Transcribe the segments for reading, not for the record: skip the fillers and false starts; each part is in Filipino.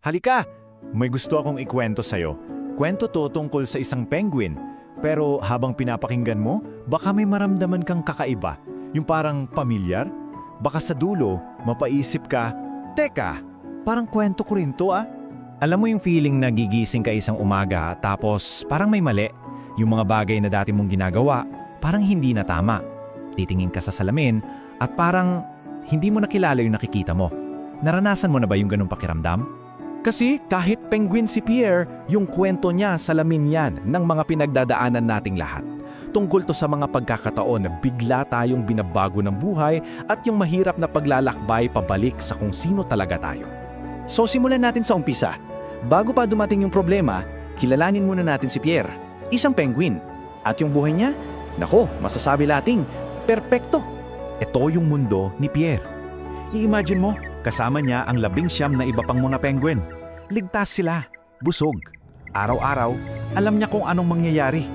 Halika! May gusto akong ikwento sa'yo. Kwento to tungkol sa isang penguin. Pero habang pinapakinggan mo, baka may maramdaman kang kakaiba. Yung parang pamilyar. Baka sa dulo, mapaisip ka, teka, parang kwento ko rin to ah. Alam mo yung feeling na gigising ka isang umaga tapos parang may mali. Yung mga bagay na dati mong ginagawa, parang hindi na tama. Titingin ka sa salamin at parang hindi mo nakilala yung nakikita mo. Naranasan mo na ba yung ganung pakiramdam? Kasi kahit penguin si Pierre, yung kwento niya salamin yan ng mga pinagdadaanan nating lahat. Tungkol to sa mga pagkakataon na bigla tayong binabago ng buhay at yung mahirap na paglalakbay pabalik sa kung sino talaga tayo. So simulan natin sa umpisa. Bago pa dumating yung problema, kilalanin muna natin si Pierre, isang penguin. At yung buhay niya, nako, masasabi nating perpekto. Ito yung mundo ni Pierre. I-imagine mo, kasama niya ang 19 na iba pang mga penguin. Ligtas sila, busog. Araw-araw, alam niya kung anong mangyayari.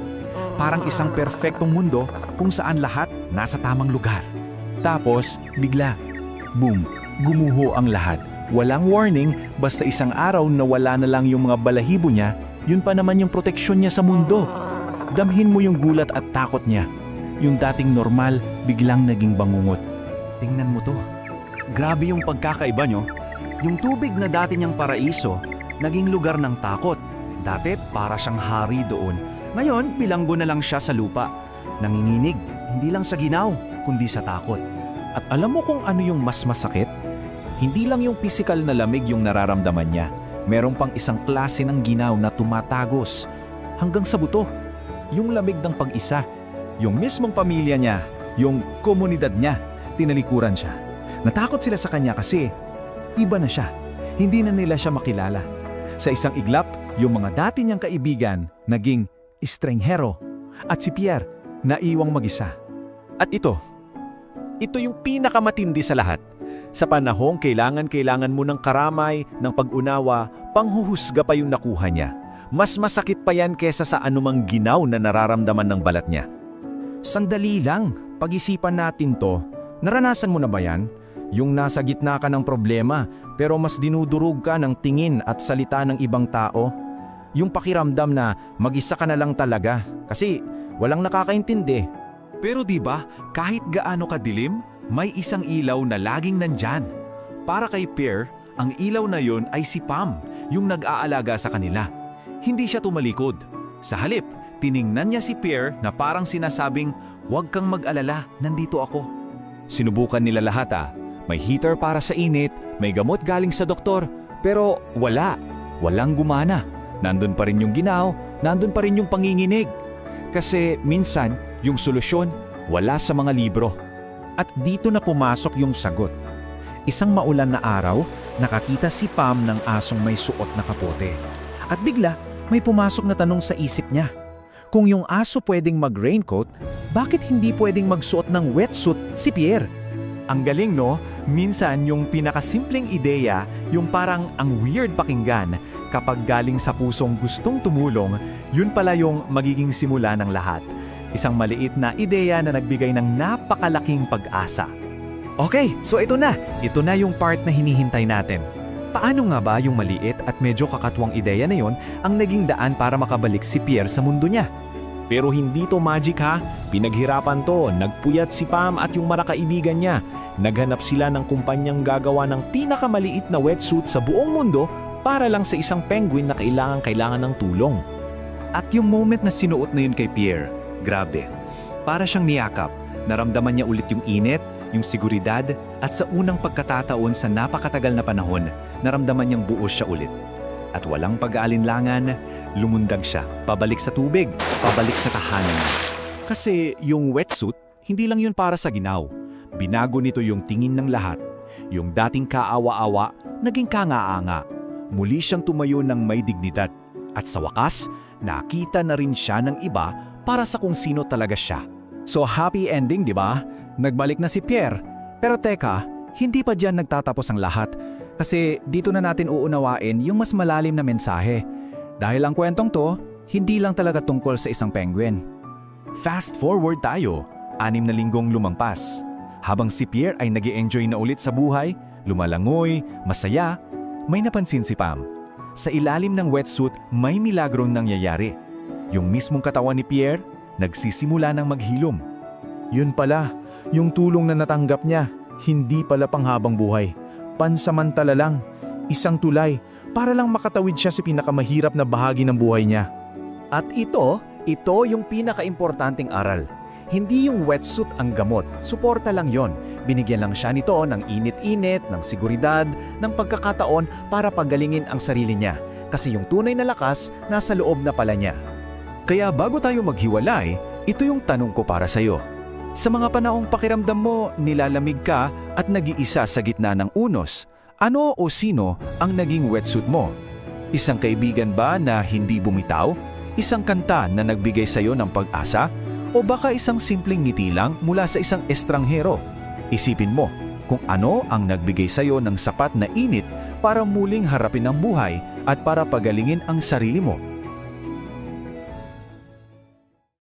Parang isang perpektong mundo kung saan lahat nasa tamang lugar. Tapos, bigla, boom, gumuho ang lahat. Walang warning, basta isang araw na wala na lang yung mga balahibo niya, yun pa naman yung proteksyon niya sa mundo. Damhin mo yung gulat at takot niya. Yung dating normal, biglang naging bangungot. Tingnan mo to. Grabe yung pagkakaiba nyo. Yung tubig na dati niyang paraiso, naging lugar ng takot. Dati para siyang hari doon. Ngayon, bilanggo na lang siya sa lupa. Nanginginig, hindi lang sa ginaw, kundi sa takot. At alam mo kung ano yung mas masakit? Hindi lang yung pisikal na lamig yung nararamdaman niya. Meron pang isang klase ng ginaw na tumatagos. Hanggang sa buto. Yung lamig ng pag-isa. Yung mismong pamilya niya, yung komunidad niya, tinalikuran siya. Natakot sila sa kanya kasi iba na siya. Hindi na nila siya makilala. Sa isang iglap, yung mga dati niyang kaibigan naging estranghero. At si Pierre, naiwang mag-isa. At ito yung pinakamatindi sa lahat. Sa panahong kailangan mo ng karamay, ng pag-unawa, panghuhusga pa yung nakuha niya. Mas masakit pa yan kesa sa anumang ginaw na nararamdaman ng balat niya. Sandali lang, pag-isipan natin to. Naranasan mo na ba yan? Yung nasa gitna ka ng problema, pero mas dinudurog ka ng tingin at salita ng ibang tao? Yung pakiramdam na mag-isa ka na lang talaga, kasi walang nakakaintindi. Pero di ba, kahit gaano kadilim, may isang ilaw na laging nandyan. Para kay Pierre, ang ilaw na yon ay si Pam, yung nag-aalaga sa kanila. Hindi siya tumalikod. Sa halip, tiningnan niya si Pierre na parang sinasabing, "Huwag kang mag-alala, nandito ako." Sinubukan nila lahat ah. May heater para sa init, may gamot galing sa doktor, pero walang gumana. Nandun pa rin yung ginaw, nandun pa rin yung panginginig. Kasi minsan, yung solusyon, wala sa mga libro. At dito na pumasok yung sagot. Isang maulan na araw, nakakita si Pam ng asong may suot na kapote. At bigla, may pumasok na tanong sa isip niya. Kung yung aso pwedeng mag-raincoat, bakit hindi pwedeng magsuot ng wetsuit si Pierre? Ang galing no? Minsan yung pinakasimpleng ideya, yung parang ang weird pakinggan, kapag galing sa pusong gustong tumulong, yun pala yung magiging simula ng lahat. Isang maliit na ideya na nagbigay ng napakalaking pag-asa. Okay, so ito na yung part na hinihintay natin. Paano nga ba yung maliit at medyo kakatwang ideya na yon ang naging daan para makabalik si Pierre sa mundo niya? Pero hindi to magic ha, pinaghirapan to, nagpuyat si Pam at yung mga kaibigan niya. Naghanap sila ng kumpanyang gagawa ng pinakamaliit na wetsuit sa buong mundo para lang sa isang penguin na kailangan ng tulong. At yung moment na sinuot na yun kay Pierre, grabe. Para siyang niyakap, naramdaman niya ulit yung init, yung seguridad, at sa unang pagkatataon sa napakatagal na panahon, naramdaman niyang buo siya ulit. At walang pag-aalinlangan, lumundag siya, pabalik sa tubig, pabalik sa tahanan. Kasi yung wetsuit, hindi lang yun para sa ginaw. Binago nito yung tingin ng lahat. Yung dating kaawa-awa, naging kanga-anga. Muli siyang tumayo ng may dignidad. At sa wakas, nakita na rin siya ng iba para sa kung sino talaga siya. So happy ending, di ba? Nagbalik na si Pierre. Pero teka, hindi pa diyan nagtatapos ang lahat. Kasi dito na natin uunawain yung mas malalim na mensahe. Dahil ang kwentong to, hindi lang talaga tungkol sa isang penguin. Fast forward tayo, 6 na linggong lumampas. Habang si Pierre ay nag-e-enjoy na ulit sa buhay, lumalangoy, masaya, may napansin si Pam. sa ilalim ng wetsuit may milagrong nangyayari. Yung mismong katawan ni Pierre, nagsisimula ng maghilom. Yun pala, yung tulong na natanggap niya, hindi pala panghabang buhay. Pansamantala lang, isang tulay, para lang makatawid siya sa pinakamahirap na bahagi ng buhay niya. At ito yung pinakaimportanteng aral. Hindi yung wetsuit ang gamot, suporta lang yon. Binigyan lang siya nito ng init-init, ng seguridad, ng pagkakataon para pagalingin ang sarili niya. Kasi yung tunay na lakas, nasa loob na pala niya. Kaya bago tayo maghiwalay, ito yung tanong ko para sa'yo. Sa mga panahong pakiramdam mo, nilalamig ka at nag-iisa sa gitna ng unos, ano o sino ang naging wetsuit mo? Isang kaibigan ba na hindi bumitaw? Isang kanta na nagbigay sa'yo ng pag-asa? O baka isang simpleng ngiti lang mula sa isang estranghero? Isipin mo kung ano ang nagbigay sa'yo ng sapat na init para muling harapin ang buhay at para pagalingin ang sarili mo.